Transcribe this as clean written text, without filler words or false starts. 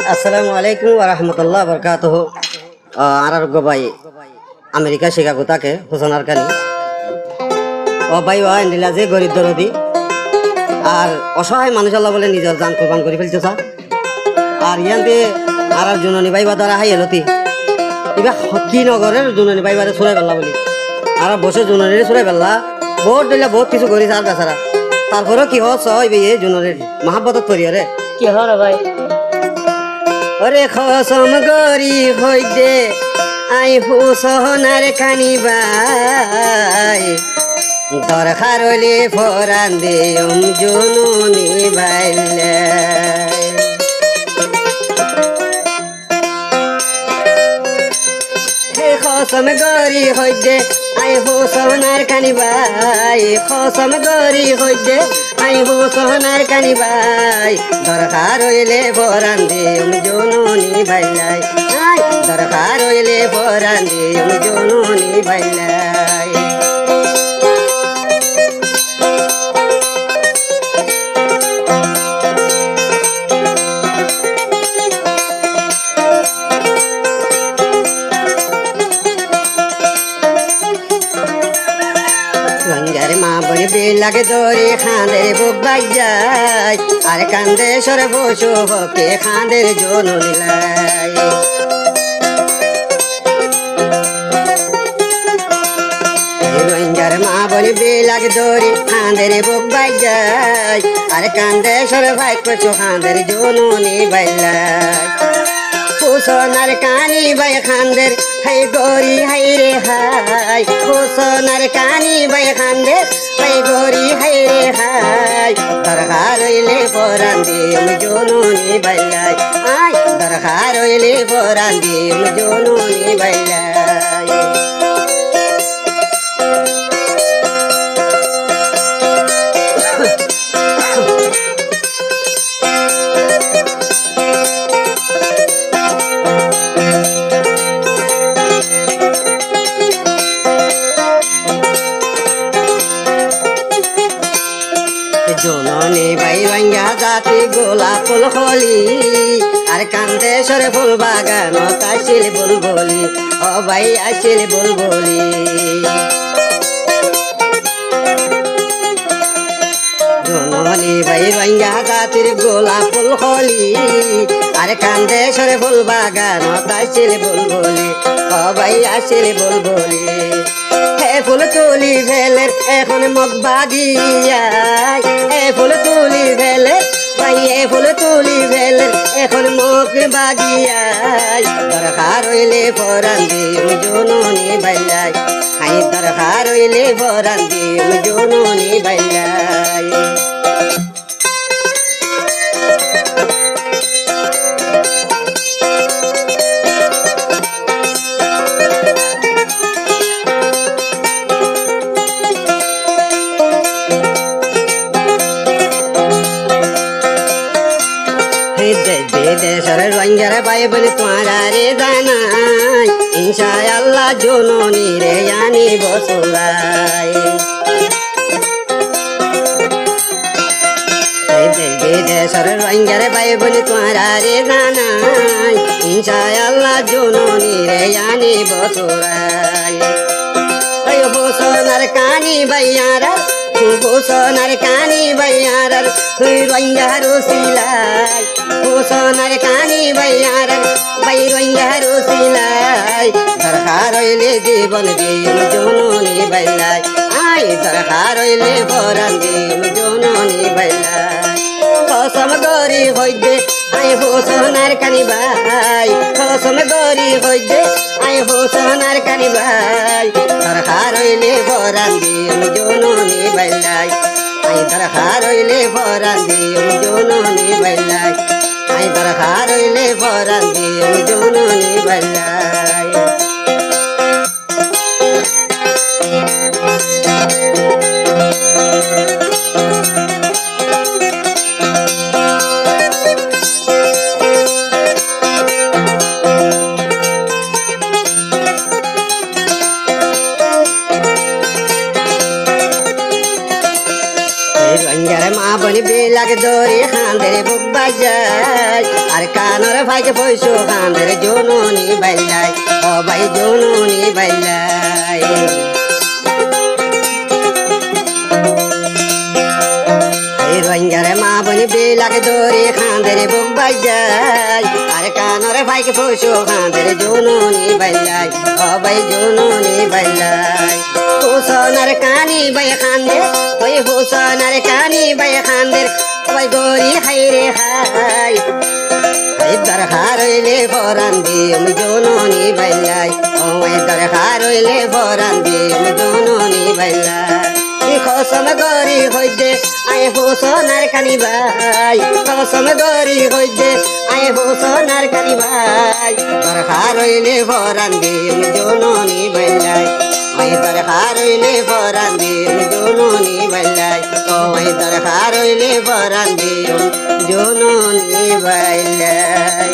আসসালামু আলাইকুম ওয়া রাহমাতুল্লাহি ওয়া বারাকাতুহু। আরোগ্য ভাই আমেরিকা শিকাগো থাকে হোসেনার কানি ও ভাই ও এন্ডিলা যে গরিব দরদি আর অসহায় মানুষ আল্লাহ বলে নিজের জান কোরবান করে ফেলছে আর ইয়ান্তে আর জননী ভাইবা দ্বারা হাই এলতি এবার কি নগরের জননী ভাইবারে চুরাই পেলা বলি আর বসে জননীরে চুরাই পেলা বহুত দিলে বহুত কিছু করিছে আর বেচারা তারপরেও কি হস হইবে এই জননীর মহাব্বতত করি রে কি হর ভাই ওরে খসম গরি হই দে আই হুসনার কানি ভাই দরকার হইলে ফরান দে জননী ভাইলে খসম গরি হই দে আই হুসনার কানি ভাই খসম গরি হই দে আই হুসনার কানি ভাই দরকার হইলে ফরান দে জননী ভাইলাই আই দরকার হইলে ফরান দে জননী ভাইলাই মা বলি বিলাকে দরি খাঁদের বুক বাজায় আর কান্দে সরে বসু হকে খাঁদের জননী লাই মা বলি বিলাকে দরি খাঁদের বুক বাজায় আর কান্দে সরে ভাই কচু খাঁদের জননী বাইলাই হুসনার কানি বাই খান্দের হাই গরি হাই রে হাই হুসনার কানি বাই খান্দের হাই গরি হাই রে হাই দরকার হইলে পরান দিম জননী বাইলাই আই দরকার হইলে পরান দিম জননী বাইলাই জননী ভাই ভাঙ্গা জাতি গোলাপ ফুল হলি আর কান্দে সরে ফুল বাগান আসিল বুলবুলি ও ভাই আসিল বুলবুলি জননী ভাই ভাঙ্গা জাতির গোলাপ ফুল হলি আর কান্দে সরে ফুল বাগান আসিল বুলবুলি ও ভাই আসিল বুলবুলি ফুল তুলি ভেলে এখন মগ বাগিয়ায় ফুল তুলি ভেলে ভাই ফুল তুলি ভেলে এখন মগ বাগিয়ায় দরকার হইলে ফরান দিম জননী বাইলাই হাই দরকার হইলে ফরান দিম জননী বাইলাই দেশের রঞ্জার ভাই বলি তোমারা রে জানাই ইনশাআল্লাহ জননী রে জানি বসুরাই দেশের রঞ্জার ভাই বলি তোমারা রে জানাই ইনশাআল্লাহ জননী রে জানি বসুরাই হোসনার কানি ভাইয়ারা হোসনার কানি ভাইয়ারার তুই রঞ্জারো সিলাই হোসনার কানি ভাইয়ারার ভাই রঞ্জারো সিলাই দরকার হইলে জীবন দিম জননী বাইলাই আই দরকার হইলে বরান দিম জননী বাইলাই কসম গরি হইদে আই হোসনার কানি ভাই কসম গরি হইদে আই হোসনার কানি ভাই দরকার হইলে বরান দিম জননী বাইলাই আই দরকার হইলে বরান দিম জননী বাইলাই আই দরকার হইলে বরান দিম জননী বাইলাই মা বনি বেলাকে দরে খাঁদের বুক বাজ বাইলাই আর কানর ভাইকে পয়সো কান্দের জননী বাইলাই ও ভাই জননী বাইলাই রোহিঙ্গারে মা বনি বেলাকে দৌড়ে খাঁদের বুক বাজাই আর কানরে ভাইকে পশু খাঁদের জননী বাইলাই ও ভাই জননী বাইলাই হুসনার কানি বাই খাঁদের ওই হুসনার কানি বাই খাঁদের ওই গরি হাইরে হাই দরকার হইলে ফরান দিম জননী বাইলাই ওই দরকার হইলে ফরান দিম জননী বাইলাই খসম গরি হইতে আয় হোসনার কানি ভাই খসম গরি হইতে আয় হোসনার কানি ভাই দরকার হইলে ফরান দিম জননী বাইলাই আয় দরকার হইলে ফরান দিম জননী বাইলাই ও আয় দরকার হইলে ফরান দিম জননী বাইলাই